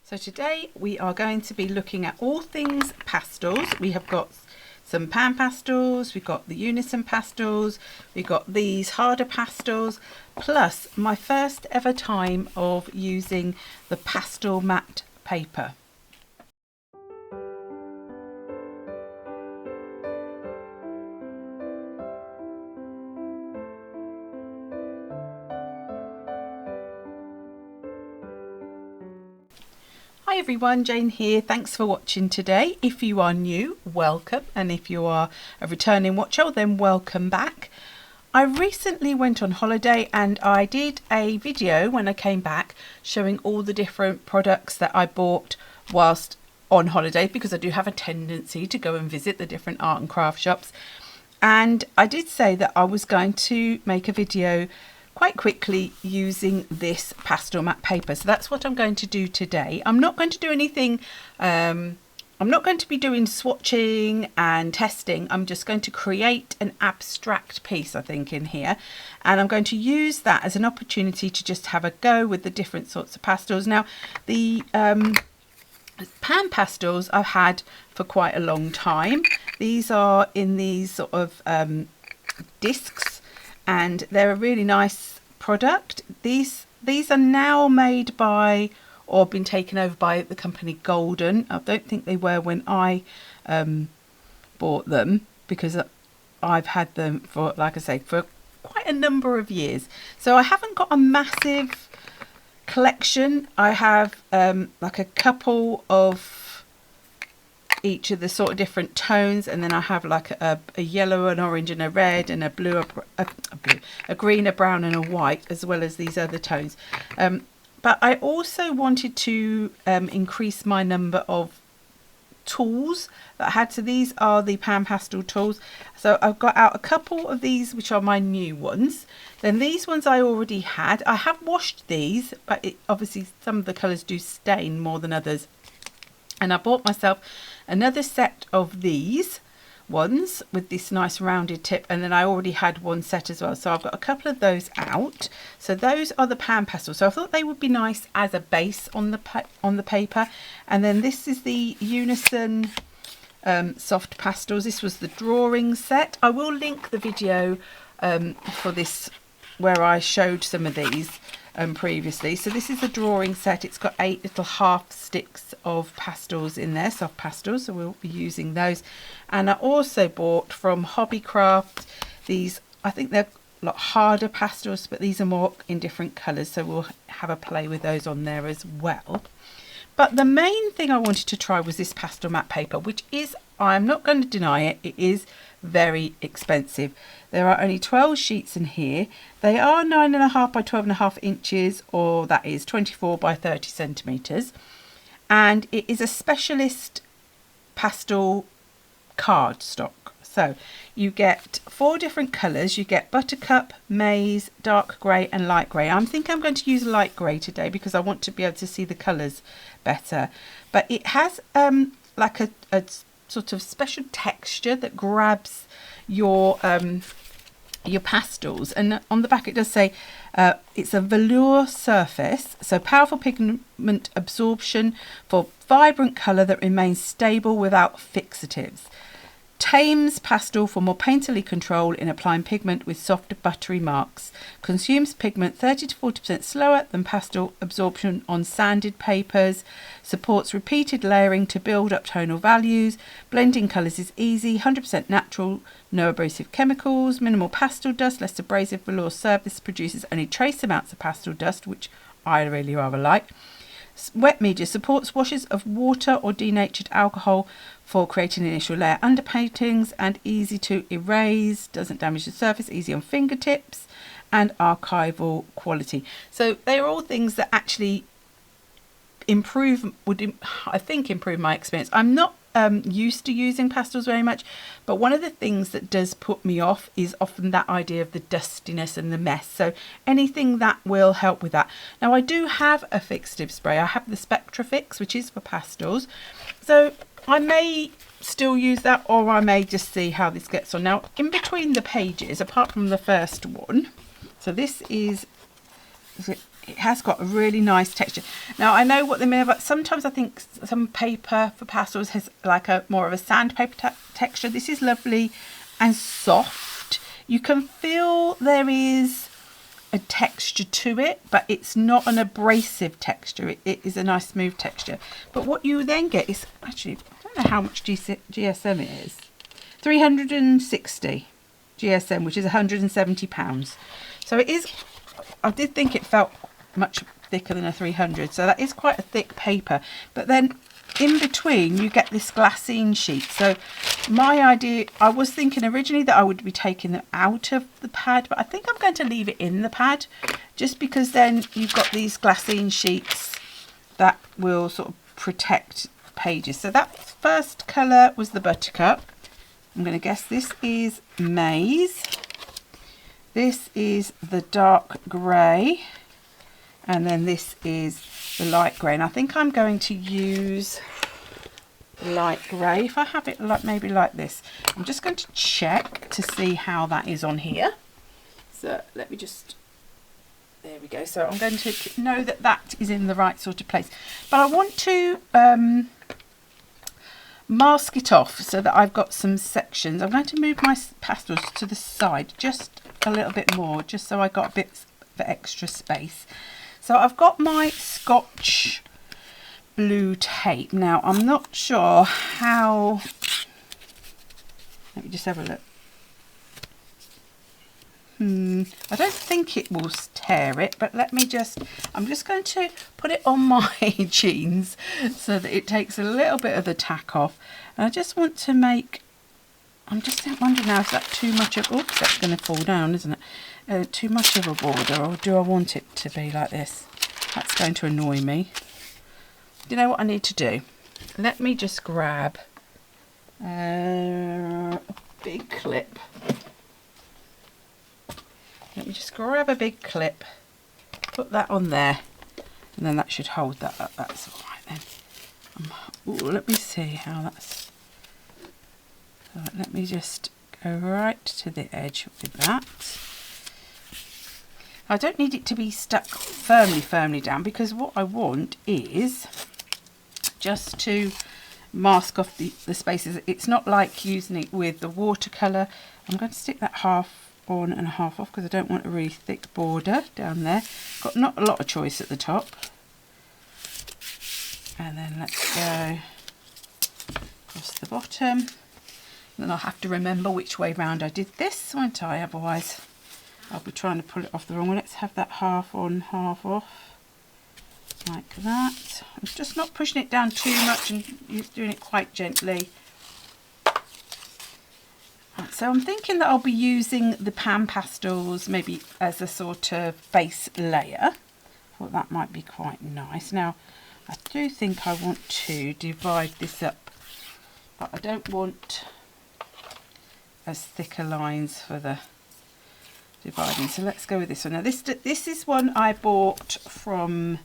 So today we are going to be looking at all things pastels. We have got some pan pastels, we've got the Unison pastels, we've got these harder pastels, plus my first ever time of using the PastelMat paper. Hi everyone, Jane here. Thanks for watching today. If you are new, welcome, and if you are a returning watcher, then welcome back. I recently went on holiday and I did a video when I came back showing all the different products that I bought whilst on holiday, because I do have a tendency to go and visit the different art and craft shops. And I did say that I was going to make a video quite quickly using this PastelMat paper, so that's what I'm going to do today. I'm not going to do anything, I'm not going to be doing swatching and testing. I'm just going to create an abstract piece, I think, in here, and I'm going to use that as an opportunity to just have a go with the different sorts of pastels. Now the pan pastels I've had for quite a long time. These are in these sort of discs, and they're a really nice product. These are now made by, or been taken over by, the company Golden. I don't think they were when I bought them, because I've had them for, like I say, for quite a number of years. So I haven't got a massive collection. I have like a couple of each of the sort of different tones, and then I have like a yellow, an orange and a red, and a blue, a green, a brown and a white, as well as these other tones. But I also wanted to increase my number of tools that I had. So these are the pan pastel tools. So I've got out a couple of these, which are my new ones. Then these ones I already had. I have washed these, but obviously some of the colours do stain more than others. And I bought myself another set of these ones with this nice rounded tip, and then I already had one set as well, so I've got a couple of those out. So those are the pan pastels, so I thought they would be nice as a base on the paper. And then this is the Unison Sofft pastels. This was the drawing set. I will link the video for this where I showed some of these previously. So this is the drawing set. It's got 8 little half sticks of pastels in there, soft pastels, so we'll be using those. And I also bought from Hobbycraft these, I think they're a lot harder pastels, but these are more in different colours, so we'll have a play with those on there as well. But the main thing I wanted to try was this PastelMat paper, which is, I'm not going to deny it, it is very expensive. There are only 12 sheets in here. They are 9.5 by 12.5 inches, or that is 24 by 30 centimetres. And it is a specialist pastel cardstock. So you get 4 different colours. You get buttercup, maize, dark grey and light grey. I think I'm going to use light grey today because I want to be able to see the colours better. But it has like a sort of special texture that grabs your pastels, and on the back it does say it's a velour surface, so powerful pigment absorption for vibrant colour that remains stable without fixatives. Tames pastel for more painterly control in applying pigment with soft buttery marks. Consumes pigment 30 to 40% slower than pastel absorption on sanded papers. Supports repeated layering to build up tonal values. Blending colours is easy. 100% natural, no abrasive chemicals. Minimal pastel dust, less abrasive velour surface produces only trace amounts of pastel dust, which I really rather like. Wet media supports washes of water or denatured alcohol for creating initial layer underpaintings, and easy to erase, doesn't damage the surface, easy on fingertips, and archival quality. So they are all things that actually I think improve my experience. I'm not used to using pastels very much, but one of the things that does put me off is often that idea of the dustiness and the mess, so anything that will help with that. Now I do have a fixative spray. I have the Spectra Fix, which is for pastels, so I may still use that, or I may just see how this gets on. Now in between the pages, apart from the first one, so this is it has got a really nice texture. Now I know what they mean about, sometimes I think some paper for pastels has like a more of a sandpaper texture. This is lovely and soft. You can feel there is a texture to it, but it's not an abrasive texture. It is a nice smooth texture. But what you then get is, actually, I don't know how much GSM it is. 360 GSM, which is £170. So it is, I did think it felt much thicker than a 300, so that is quite a thick paper. But then in between you get this glassine sheet. So my idea, I was thinking originally that I would be taking them out of the pad, but I think I'm going to leave it in the pad, just because then you've got these glassine sheets that will sort of protect pages. So that first colour was the Buttercup. I'm going to guess this is Maize. This is the dark grey, and then this is the light grey. And I think I'm going to use light grey. If I have it like maybe like this, I'm just going to check to see how that is on here. So let me just, there we go. So I'm going to know that that is in the right sort of place. But I want to mask it off so that I've got some sections. I'm going to move my pastels to the side just a little bit more, just so I got a bit of extra space. So I've got my Scotch blue tape. Now I'm not sure how, let me just have a look. I don't think it will tear it, but let me just, I'm just going to put it on my jeans so that it takes a little bit of the tack off. And I just want to make, I'm just wondering now, is that too much of, oops, that's going to fall down, isn't it? Too much of a border, or do I want it to be like this? That's going to annoy me. Do you know what I need to do? Let me just grab a big clip. Let me just grab a big clip, put that on there, and then that should hold that up. That's all right then. Ooh, let me see how that's. So let me just go right to the edge with that. I don't need it to be stuck firmly down, because what I want is just to mask off the spaces. It's not like using it with the watercolour. I'm going to stick that half on and half off because I don't want a really thick border down there. Got not a lot of choice at the top. And then let's go across the bottom. Then I'll have to remember which way round I did this, won't I? Otherwise I'll be trying to pull it off the wrong way. Let's have that half on, half off, like that. I'm just not pushing it down too much and doing it quite gently. Right, so I'm thinking that I'll be using the pan pastels maybe as a sort of base layer. I thought that might be quite nice. Now I do think I want to divide this up, but I don't want as thicker lines for the dividing. So let's go with this one. Now this is one I bought from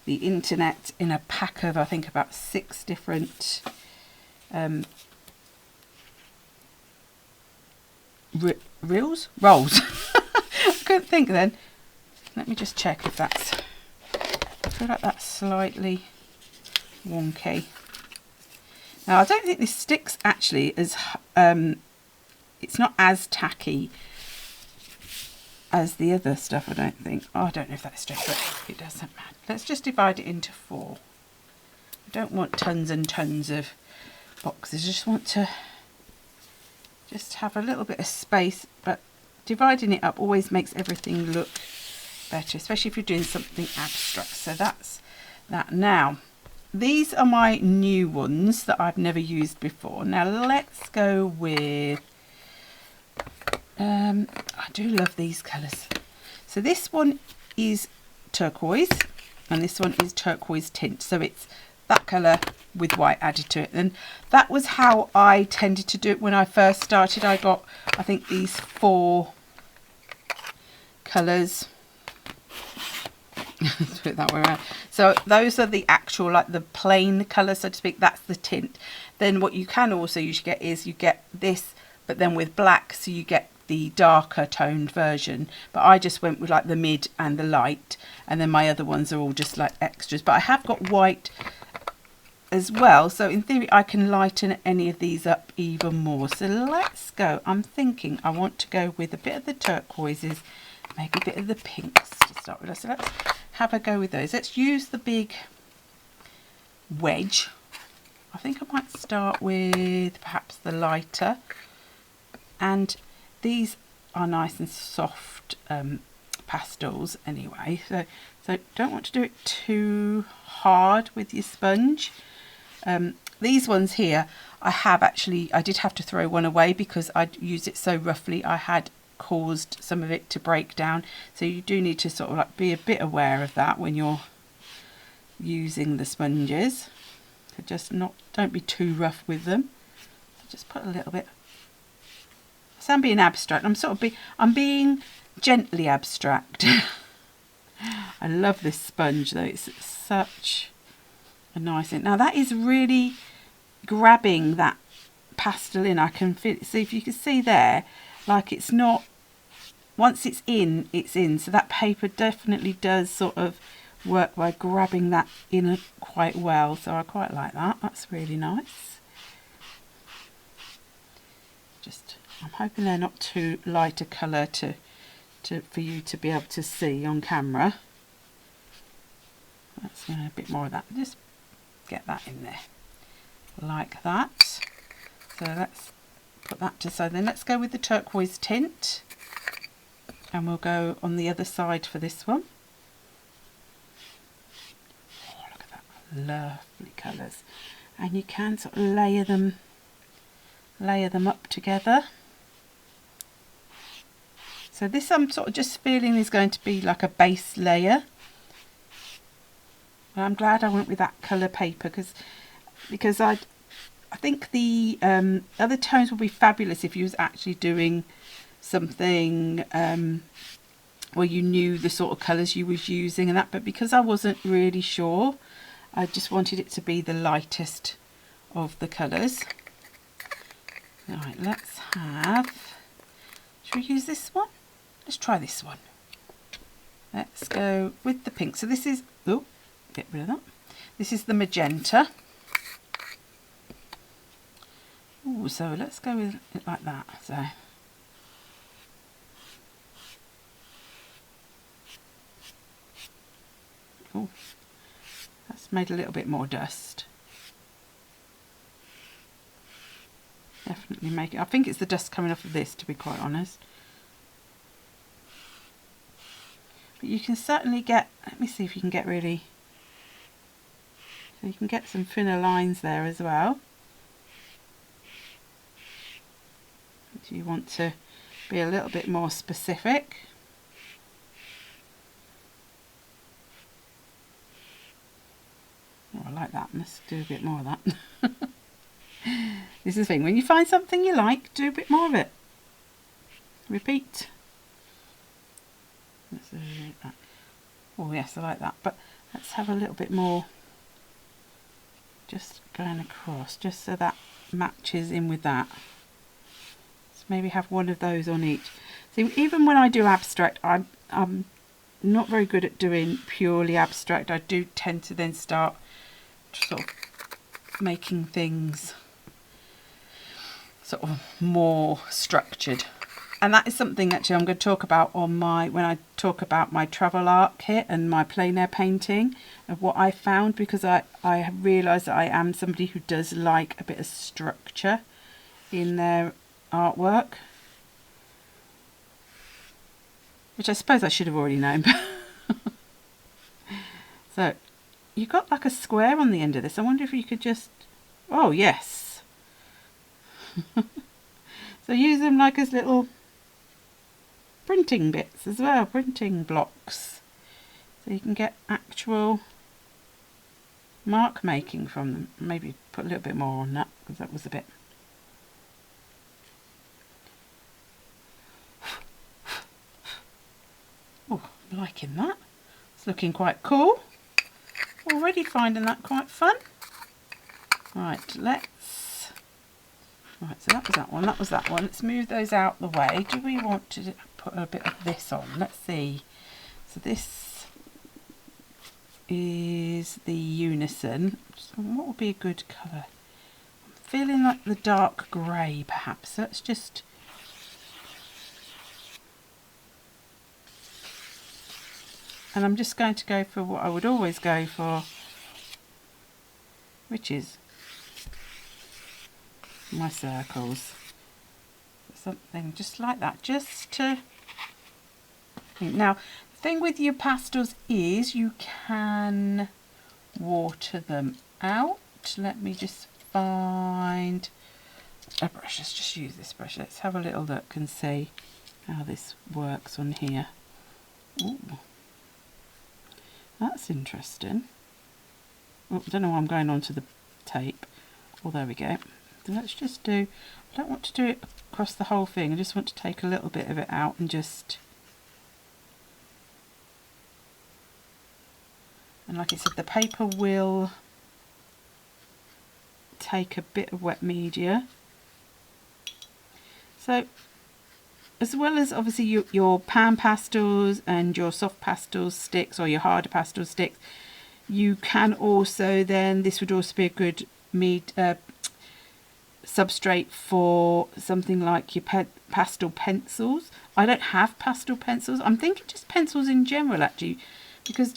the internet in a pack of, I think, about 6 different rolls. I couldn't think then. Let me just check if that's, I feel like that's slightly wonky. Now I don't think this sticks actually as it's not as tacky as the other stuff, I don't think. Oh, I don't know if that's straight, but it doesn't matter. Let's just divide it into 4. I don't want tons and tons of boxes. I just want to just have a little bit of space, but dividing it up always makes everything look better, especially if you're doing something abstract. So that's that. Now these are my new ones that I've never used before. Now let's go with I do love these colours. So this one is turquoise and this one is turquoise tint, so it's that colour with white added to it. And that was how I tended to do it when I first started. I got, I think, these 4 colours. Let's put it that way around. So those are the actual, like the plain colour, so to speak. That's the tint. Then what you can also usually get is you get this, but then with black, so you get the darker toned version. But I just went with like the mid and the light, and then my other ones are all just like extras, but I have got white as well, so in theory I can lighten any of these up even more. So let's go. I'm thinking I want to go with a bit of the turquoises, maybe a bit of the pinks to start with. So let's have a go with those. Let's use the big wedge. I think I might start with perhaps the lighter, and these are nice and soft pastels anyway, so don't want to do it too hard with your sponge. These ones here I did have to throw one away because I'd used it so roughly. I had caused some of it to break down, so you do need to sort of like be a bit aware of that when you're using the sponges. So just don't be too rough with them. So just put a little bit. So I'm being abstract. I'm being gently abstract. I love this sponge though. It's such a nice thing. Now that is really grabbing that pastel in. I can feel it. See if you can see there, like it's not, once it's in, it's in. So that paper definitely does sort of work by grabbing that in quite well. So I quite like that. That's really nice. I'm hoping they're not too light a colour for you to be able to see on camera. That's a bit more of that. Just get that in there like that. So let's put that to side. Then let's go with the turquoise tint, and we'll go on the other side for this one. Oh, look at that, lovely colours, and you can sort of layer them up together. So this I'm sort of just feeling is going to be like a base layer. And I'm glad I went with that colour paper because I think the other tones would be fabulous if you was actually doing something where you knew the sort of colours you was using and that, but because I wasn't really sure, I just wanted it to be the lightest of the colours. Right, let's should we use this one? Let's try this one. Let's go with the pink. So this is, oh, get rid of that. This is the magenta. Ooh, so let's go with it like that. So oh, that's made a little bit more dust. Definitely make it. I think it's the dust coming off of this, to be quite honest. But you can certainly get, let me see if you can get really, so you can get some thinner lines there as well. If you want to be a little bit more specific. Oh, I like that. Let's do a bit more of that. This is the thing, when you find something you like, do a bit more of it. Repeat. Let's do that. Oh yes, I like that, but let's have a little bit more just going across, just so that matches in with that. So maybe have one of those on each. See, even when I do abstract, I'm not very good at doing purely abstract. I do tend to then start sort of making things sort of more structured, and that is something actually I'm going to talk about on when I talk about my travel art kit and my plein air painting, of what I found, because I have realised that I am somebody who does like a bit of structure in their artwork, which I suppose I should have already known. So you've got like a square on the end of this. I wonder if you could just, oh yes. So use them like as little printing bits as well, printing blocks, so you can get actual mark making from them. Maybe put a little bit more on that, because that was a bit. Oh, I'm liking that. It's looking quite cool. Already finding that quite fun. Right, right, so that was that one, that was that one. Let's move those out the way. Do we want to put a bit of this on? Let's see. So this, is the Unison. What would be a good colour? I'm feeling like the dark grey perhaps. So let's just... And I'm just going to go for what I would always go for, which is my circles. Something just like that, just to... Now, the thing with your pastels is you can water them out. Let me just find a brush. Let's just use this brush. Let's have a little look and see how this works on here. Ooh, that's interesting. Oh, I don't know why I'm going onto the tape. Oh, there we go. So let's just do... I don't want to do it across the whole thing. I just want to take a little bit of it out and just... And like I said, the paper will take a bit of wet media. So, as well as obviously your pan pastels and your soft pastel sticks or your harder pastel sticks, you can also then, this would also be a good substrate for something like your pastel pencils. I don't have pastel pencils. I'm thinking just pencils in general actually, because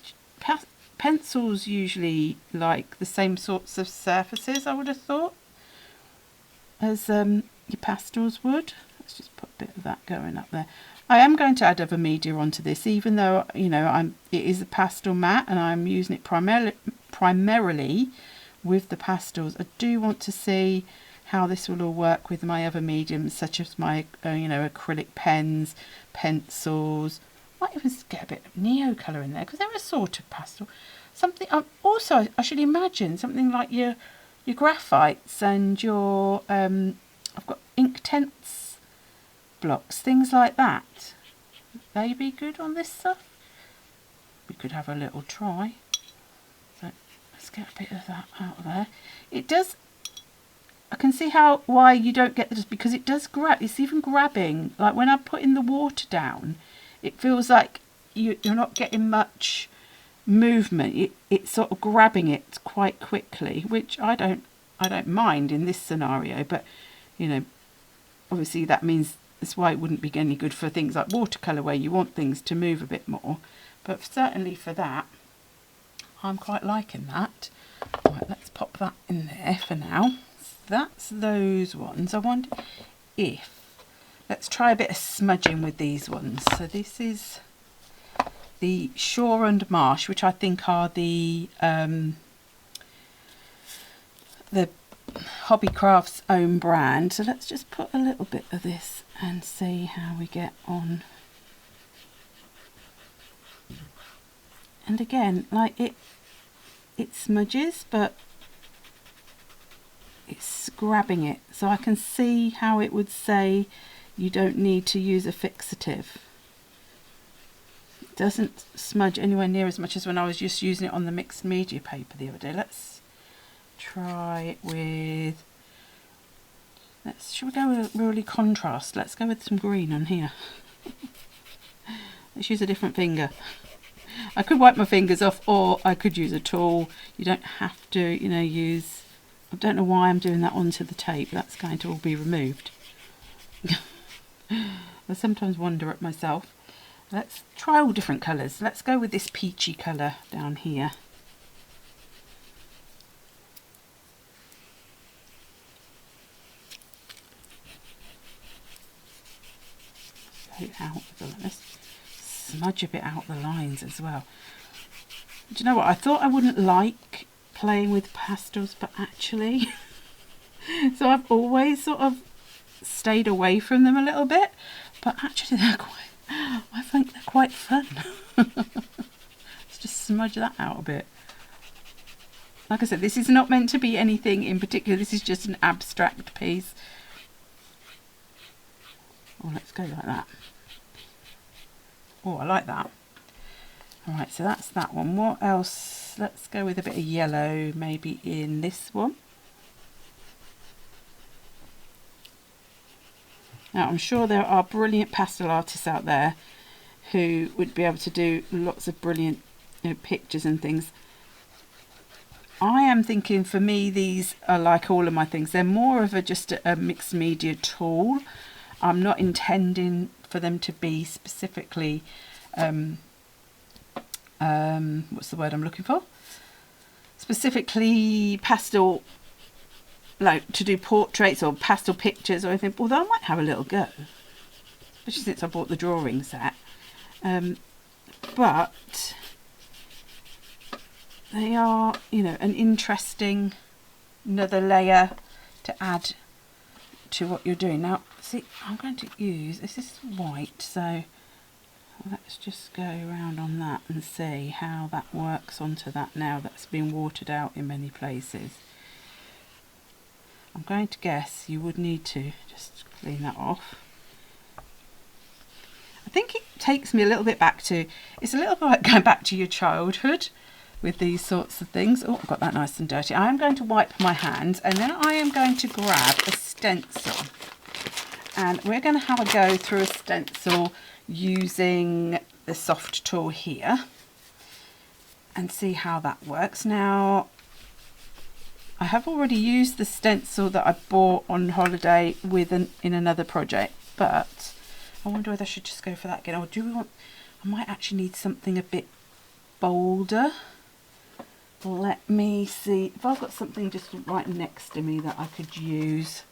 pencils usually like the same sorts of surfaces, I would have thought, as your pastels would. Let's just put a bit of that going up there. I am going to add other media onto this, even though, you know, it is a PastelMat and I'm using it primarily with the pastels. I do want to see how this will all work with my other mediums, such as my you know, acrylic pens, pencils. Might even get a bit of neo colour in there because they're a sort of pastel. Something also I should imagine something like your graphites and your I've got Inktense blocks, things like that. They be good on this stuff. We could have a little try. So let's get a bit of that out of there. It does. I can see why you don't get this, because it does grab. It's even grabbing. Like when I'm putting the water down, it feels like you're not getting much movement. It's sort of grabbing it quite quickly, which I don't mind in this scenario. But you know, obviously that means that's why it wouldn't be any good for things like watercolour, where you want things to move a bit more. But certainly for that, I'm quite liking that. Right, let's pop that in there for now. That's those ones. I wonder if, let's try a bit of smudging with these ones. So this is the Shaw and Marsh, which I think are the Hobbycraft's own brand. So let's just put a little bit of this and see how we get on. And again, like it smudges, but it's grabbing it, so I can see how it would say you don't need to use a fixative. It doesn't smudge anywhere near as much as when I was just using it on the mixed media paper the other day. Let's try it with, should we go with really contrast? Let's go with some green on here. Let's use a different finger. I could wipe my fingers off, or I could use a tool. You don't have to, you know, use... I don't know why I'm doing that onto the tape. That's going to all be removed. I sometimes wonder at myself. Let's try all different colours. Let's go with this peachy colour down here. Out let's smudge a bit out the lines as well. Do you know what? I thought I wouldn't like playing with pastels, but actually so I've always sort of stayed away from them a little bit, but actually they're quite, I think they're quite fun. Let's just smudge that out a bit. Like I said, this is not meant to be anything in particular, this is just an abstract piece. Oh, let's go like that. Oh, I like that. Alright, so that's that one. What else? Let's go with a bit of yellow, maybe in this one. Now, I'm sure there are brilliant pastel artists out there who would be able to do lots of brilliant, you know, pictures and things. I am thinking, for me, these are like all of my things. They're more of just a mixed media tool. I'm not intending for them to be specifically, what's the word I'm looking for? Specifically pastel, like to do portraits or pastel pictures or anything. Although I might have a little go, especially since I bought the drawing set. But they are, you know, an interesting another layer to add to what you're doing. Now, see, I'm going to use, this is white, so let's just go around on that and see how that works onto that now that's been watered out in many places. I'm going to guess you would need to just clean that off. I think it takes me a little bit back to, it's a little bit like going back to your childhood with these sorts of things. Oh, I've got that nice and dirty. I am going to wipe my hands, and then I am going to grab a stencil, and we're going to have a go through a stencil using the Sofft tool here and see how that works. Now, I have already used the stencil that I bought on holiday in another project, but I wonder whether I should just go for that again, or do we want, I might actually need something a bit bolder. Let me see if I've got something just right next to me that I could use.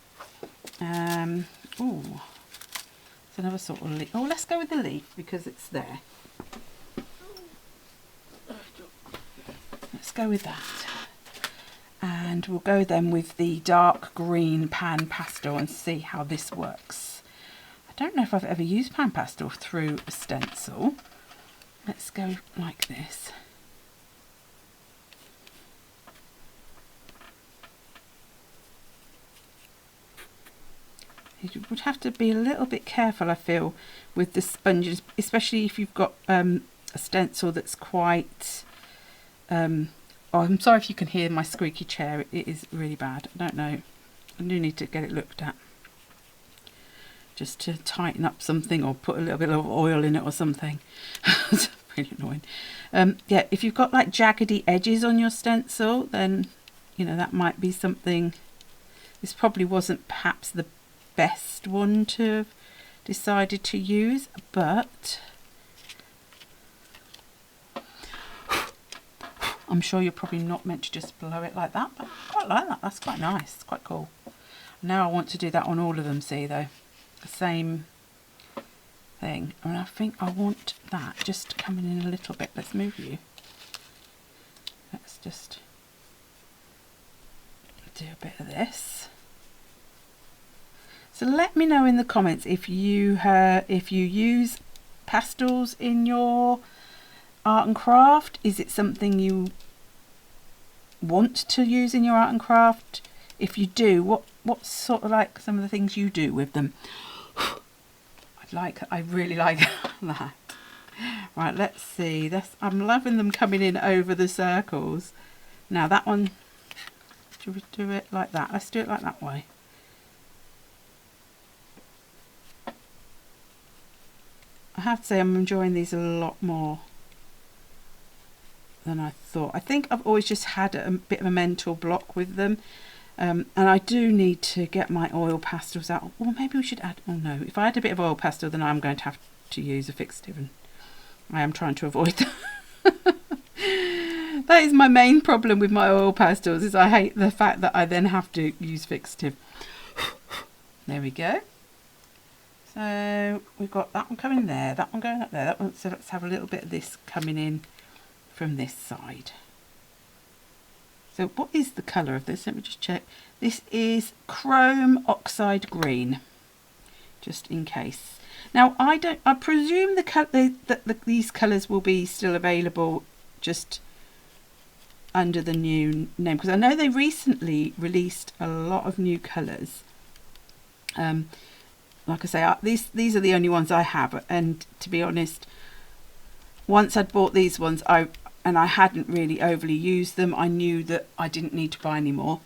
Ooh, it's another sort of leaf. Oh, let's go with the leaf because it's there. Let's go with that. And we'll go then with the dark green pan pastel and see how this works. I don't know if I've ever used pan pastel through a stencil. Let's go like this. You would have to be a little bit careful, I feel, with the sponges, especially if you've got a stencil that's quite... oh, I'm sorry if you can hear my squeaky chair. It is really bad. I don't know. I do need to get it looked at. Just to tighten up something or put a little bit of oil in it or something. It's really annoying. Yeah, if you've got like jaggedy edges on your stencil, then, you know, that might be something... This probably wasn't perhaps the best one to have decided to use, but I'm sure you're probably not meant to just blow it like that, but I quite like that. That's quite nice. It's quite cool. Now I want to do that on all of them, see, though. The same thing. And I think I want that just coming in a little bit. Let's move you. Let's just do a bit of this. So let me know in the comments if you use pastels in your art and craft. Is it something you want to use in your art and craft? If you do, what sort of like some of the things you do with them? I really like that. Right, let's see. I'm loving them coming in over the circles. Now that one, should we do it like that? Let's do it like that way. I have to say I'm enjoying these a lot more than I thought. I think I've always just had a bit of a mental block with them, and I do need to get my oil pastels out. Or maybe we should add, oh no, if I add a bit of oil pastel then I'm going to have to use a fixative, and I am trying to avoid that. That is my main problem with my oil pastels, is I hate the fact that I then have to use fixative. There we go. So we've got that one coming there, that one going up there, that one. So let's have a little bit of this coming in from this side. So what is the colour of this? Let me just check. This is chrome oxide green, just in case. Now I presume these colours will be still available just under the new name, because I know they recently released a lot of new colours. Like I say, these are the only ones I have, and to be honest, once I'd bought these ones, I hadn't really overly used them. I knew that I didn't need to buy any more.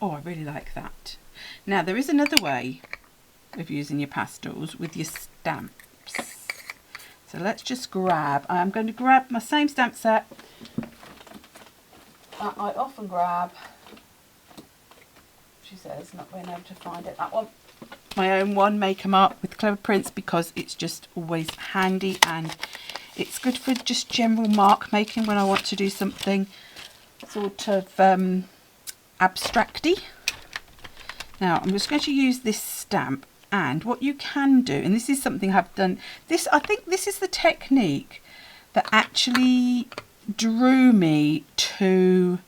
Oh, I really like that. Now there is another way of using your pastels with your stamps. So let's just grab, I'm going to grab my same stamp set that I often grab. She says, not being able to find it, that one. My own one, Make 'em Up with Cleverprints, because it's just always handy and it's good for just general mark making when I want to do something sort of abstracty. Now I'm just going to use this stamp, and what you can do, and this is something I've done, this, I think this is the technique that actually drew me to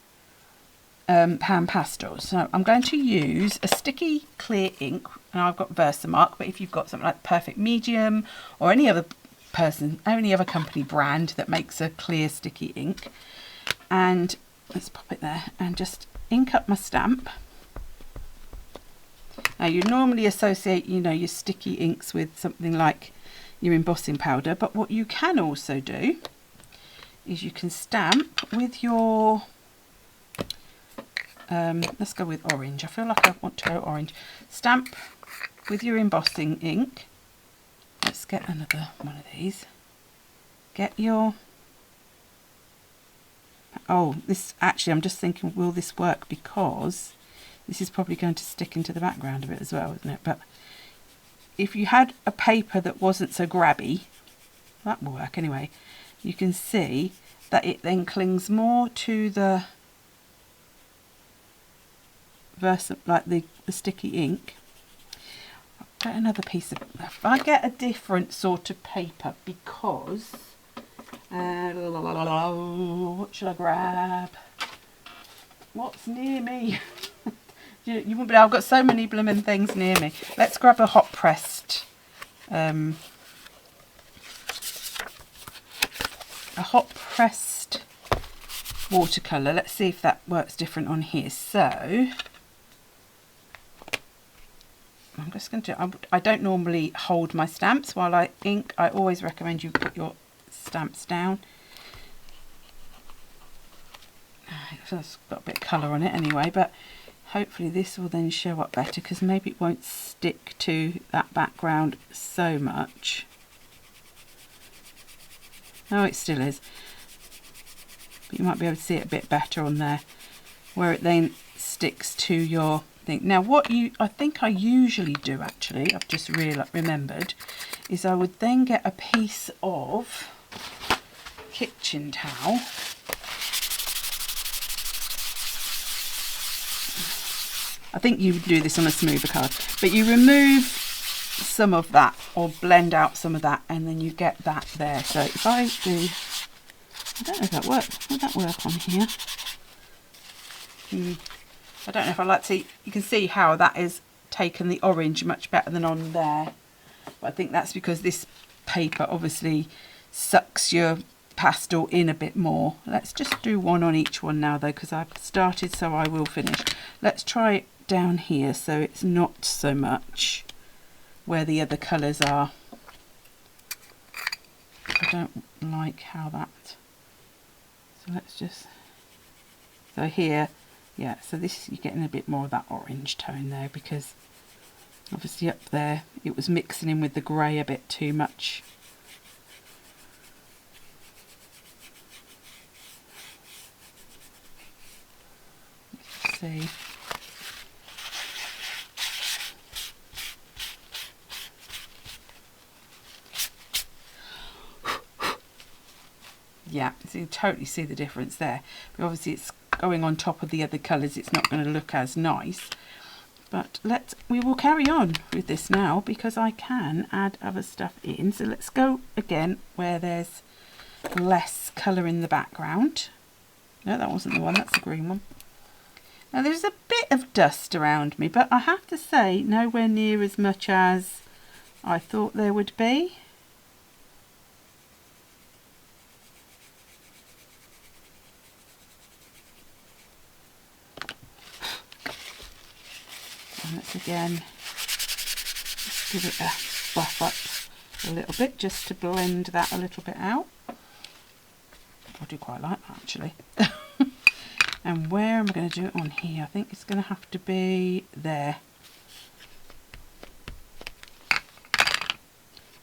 pan pastels. So I'm going to use a sticky clear ink, and I've got Versamark, but if you've got something like Perfect Medium or any other company brand that makes a clear sticky ink, and let's pop it there and just ink up my stamp. Now you normally associate, you know, your sticky inks with something like your embossing powder, but what you can also do is you can stamp with your let's go with orange. I feel like I want to go orange. Stamp with your embossing ink. Let's get another one of these. Get your, oh, this actually, I'm just thinking, will this work, because this is probably going to stick into the background a bit as well, isn't it? But if you had a paper that wasn't so grabby, that will work anyway. You can see that it then clings more to the like the sticky ink. I'll get another piece of, if I get a different sort of paper, because what should I grab? What's near me? You won't be, I've got so many blooming things near me. Let's grab a hot pressed watercolour. Let's see if that works different on here. So I'm just going to, I don't normally hold my stamps while I ink. I always recommend you put your stamps down. It's got a bit of colour on it anyway, but hopefully this will then show up better, because maybe it won't stick to that background so much. Oh, it still is. But you might be able to see it a bit better on there, where it then sticks to your thing. Now what I think I usually do, actually, I've just remembered, is I would then get a piece of kitchen towel. I think you would do this on a smoother card, but you remove some of that or blend out some of that, and then you get that there. So if I do, I don't know if that works. Would that work on here? I don't know if I like to, you can see how that is taken the orange much better than on there. But I think that's because this paper obviously sucks your pastel in a bit more. Let's just do one on each one now though, because I've started, so I will finish. Let's try it down here so it's not so much where the other colours are. I don't like how that, so let's just, so here, yeah, so this, you're getting a bit more of that orange tone there, because obviously up there it was mixing in with the grey a bit too much. Let's see. Yeah, so you totally see the difference there. But obviously it's going on top of the other colours, it's not going to look as nice. But we will carry on with this now, because I can add other stuff in. So let's go again where there's less colour in the background. No, that wasn't the one, that's the green one. Now there's a bit of dust around me, but I have to say nowhere near as much as I thought there would be. And let's again just give it a buff up a little bit, just to blend that a little bit out. I do quite like that actually. And where am I going to do it on here? I think it's going to have to be there.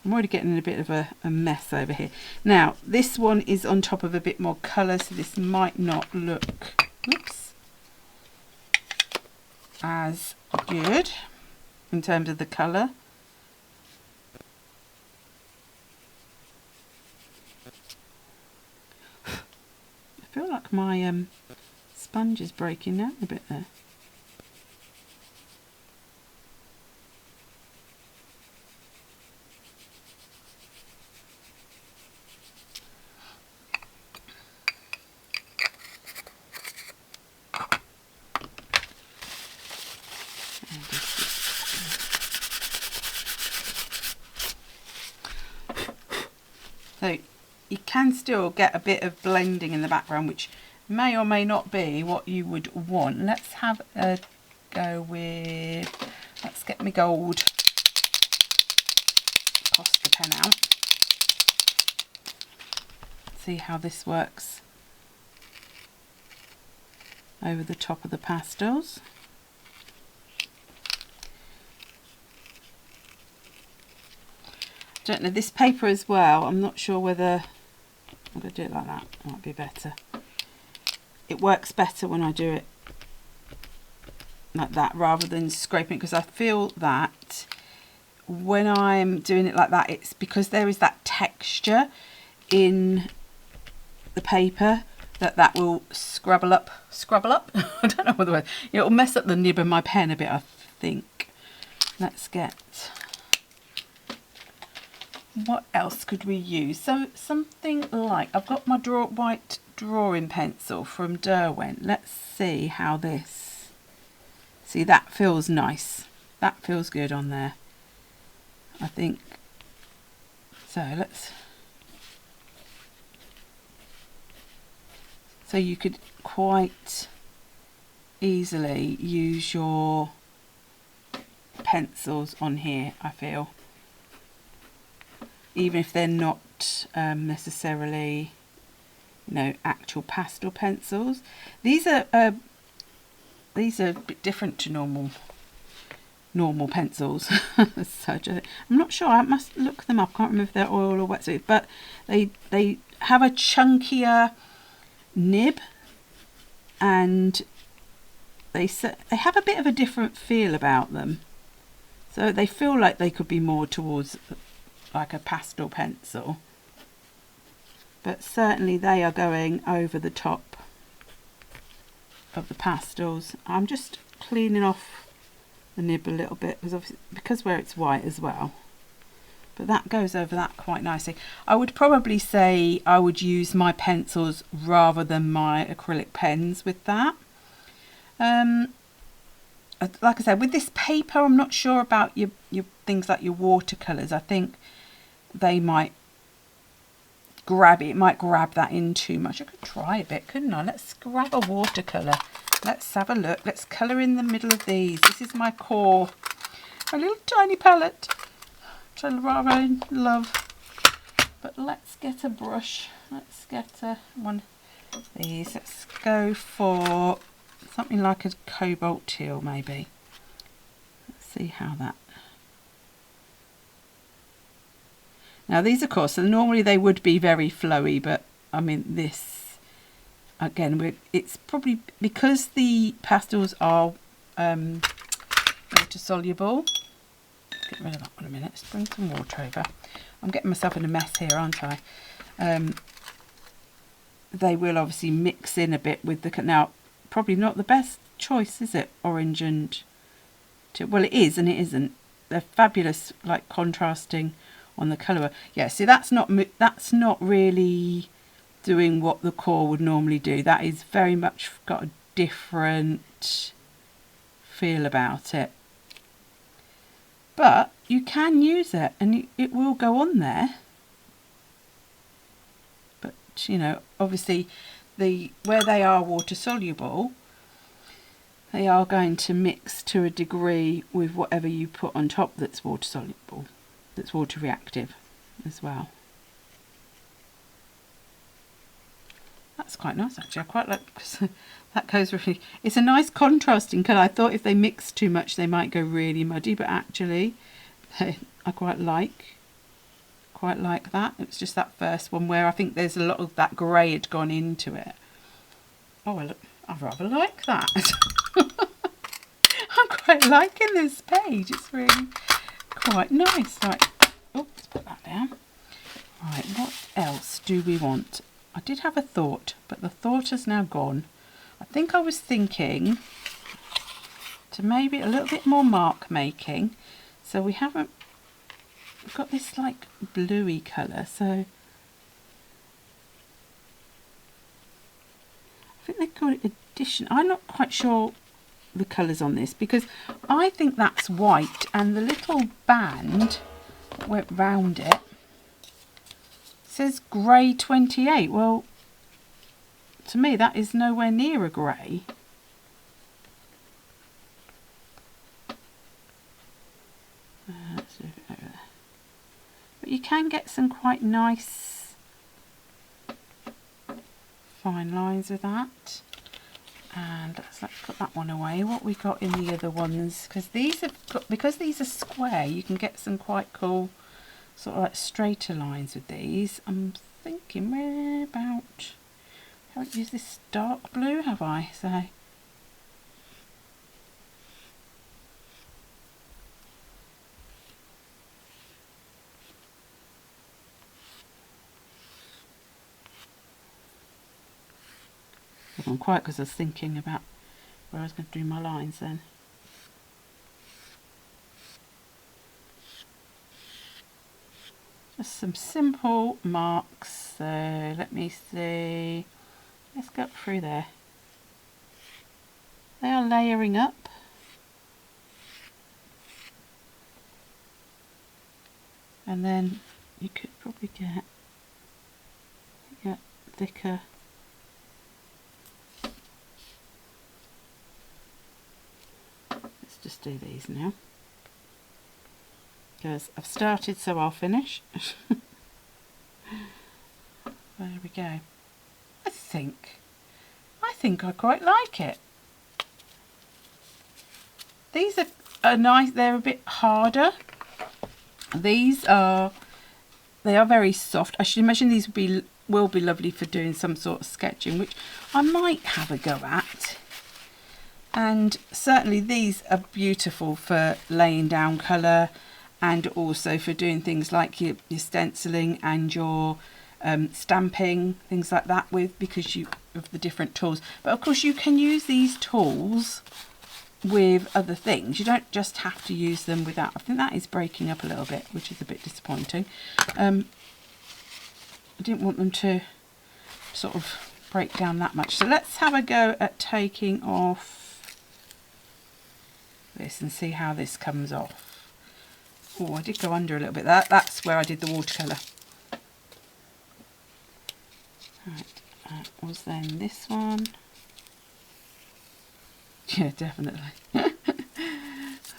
I'm already getting a bit of a mess over here. Now this one is on top of a bit more colour, so this might not look oops, as good in terms of the colour. I feel like my sponge is breaking down a bit there. So you can still get a bit of blending in the background, which may or may not be what you would want. Let's have a go with, let's get my gold Posca Pen out. See how this works over the top of the pastels. Don't know, this paper as well, I'm not sure whether I'm going to do it like that, might be better. It works better when I do it like that rather than scraping, because I feel that when I'm doing it like that, it's because there is that texture in the paper that will scrabble up I don't know what the word, it'll mess up the nib of my pen a bit, I think. Let's get, what else could we use? So something like, I've got my white drawing pencil from Derwent. Let's see how this, see, that feels nice, that feels good on there, I think. So let's, so you could quite easily use your pencils on here, I feel, even if they're not necessarily, you know, actual pastel pencils. These are a bit different to normal pencils. So I'm not sure, I must look them up, I can't remember if they're oil or wetsuit, but they have a chunkier nib, and they have a bit of a different feel about them, so they feel like they could be more towards like a pastel pencil, but certainly they are going over the top of the pastels. I'm just cleaning off the nib a little bit because where it's white as well, but that goes over that quite nicely. I would probably say I would use my pencils rather than my acrylic pens with that. Like I said, with this paper, I'm not sure about your things like your watercolours. I think they might grab it. It might grab that in too much. I could try a bit, couldn't I? Let's grab a watercolour. Let's have a look. Let's colour in the middle of these. This is my core, my little tiny palette, which I rather love. But let's get a brush. Let's get one of these. Let's go for something like a Cobalt Teal, maybe. Let's see how that. Now these, of course, so normally they would be very flowy, but I mean this, again, it's probably because the pastels are water soluble. Get rid of that one a minute. Let's bring some water over. I'm getting myself in a mess here, aren't I? They will obviously mix in a bit with the, now probably not the best choice, is it? Orange and, well, it is and it isn't. They're fabulous, like contrasting on the colour. Yeah, see, that's not really doing what the core would normally do. That is very much got a different feel about it. But you can use it and it will go on there. But, you know, obviously where they are water soluble, they are going to mix to a degree with whatever you put on top that's water soluble, that's water reactive as well. That's quite nice actually. I quite like, because that goes really, it's a nice contrasting colour. I thought if they mixed too much they might go really muddy, but actually I quite like that. It's just that first one where I think there's a lot of that grey had gone into it. Oh, well, look, I rather like that. I'm quite liking this page. It's really quite nice. Right, oops, put that down. Right, what else do we want? I did have a thought, but the thought has now gone. I think I was thinking to maybe a little bit more mark making. So we've got this like bluey colour, so I think they call it addition. I'm not quite sure the colours on this because I think that's white, and the little band that went round it says grey 28. Well, to me that is nowhere near a grey. Let's move it over there. But you can get some quite nice fine lines with that. And let's put that one away. What we got in the other ones, because these are square, you can get some quite cool sort of like straighter lines with these. I'm thinking where about, I haven't used this dark blue, have I? So I'm quiet because I was thinking about where I was going to do my lines then. Just some simple marks. So let me see. Let's go up through there. They are layering up. And then you could probably get thicker. Let's just do these now, because I've started, so I'll finish. There we go. I think I quite like it. These are nice. They're a bit harder. They are very soft. I should imagine these will be lovely for doing some sort of sketching, which I might have a go at. And certainly these are beautiful for laying down colour, and also for doing things like your stenciling and your stamping, things like that with, because of the different tools. But of course you can use these tools with other things. You don't just have to use them with that. I think that is breaking up a little bit, which is a bit disappointing. I didn't want them to sort of break down that much. So let's have a go at taking off this and see how this comes off. Oh, I did go under a little bit. That's where I did the watercolour. Right, that was then this one. Yeah, definitely.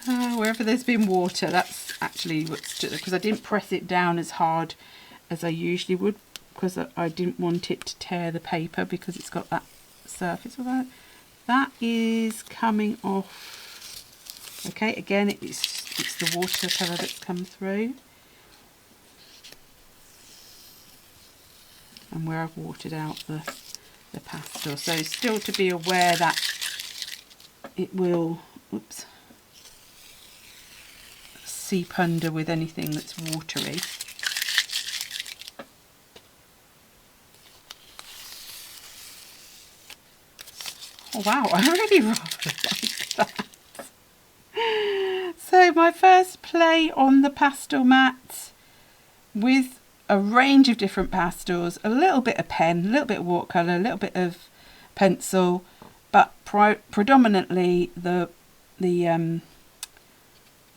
Wherever there's been water, that's actually what's, because I didn't press it down as hard as I usually would, because I didn't want it to tear the paper, because it's got that surface of that. That is coming off. Okay, again, it's the watercolour that's come through, and where I've watered out the pastel. So still to be aware that it will, oops, seep under with anything that's watery. Oh wow, I really rather like that. So my first play on the PastelMat with a range of different pastels, a little bit of pen, a little bit of watercolour, a little bit of pencil, but predominantly the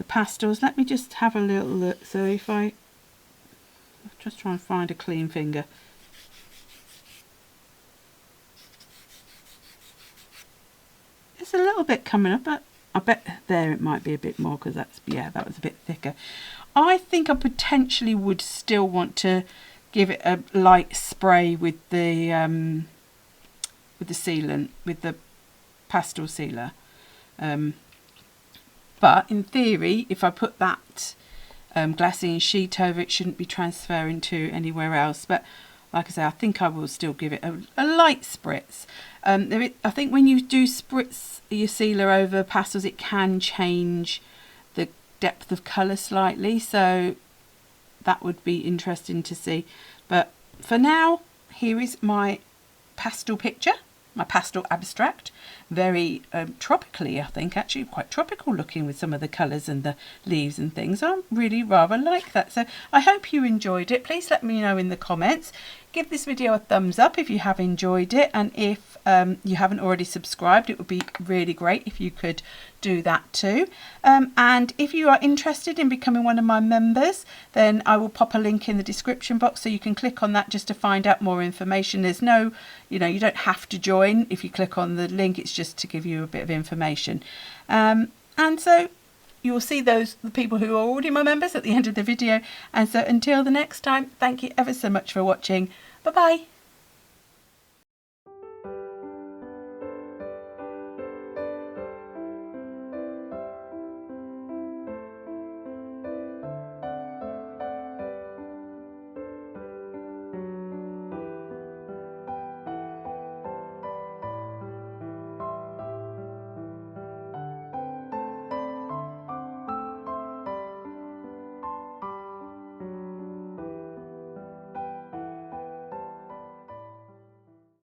pastels. Let me just have a little look. So if I'll just try and find a clean finger. It's a little bit coming up, but I bet there it might be a bit more, because that's, yeah, that was a bit thicker. I think I potentially would still want to give it a light spray with the sealant, with the pastel sealer. But in theory, if I put that glassine sheet over, it shouldn't be transferring to anywhere else. But like I say, I think I will still give it a light spritz. I think when you do spritz your sealer over pastels, it can change the depth of colour slightly, so that would be interesting to see. But for now, here is my pastel picture, my pastel abstract. Very tropically, I think, actually quite tropical looking with some of the colours and the leaves and things. I really rather like that. So I hope you enjoyed it. Please let me know in the comments. Give this video a thumbs up if you have enjoyed it, and if you haven't already subscribed, it would be really great if you could do that too. And if you are interested in becoming one of my members, then I will pop a link in the description box, so you can click on that just to find out more information. There's no, you don't have to join if you click on the link. It's just to give you a bit of information. And so you'll see the people who are already my members at the end of the video. And so until the next time, thank you ever so much for watching. Bye bye.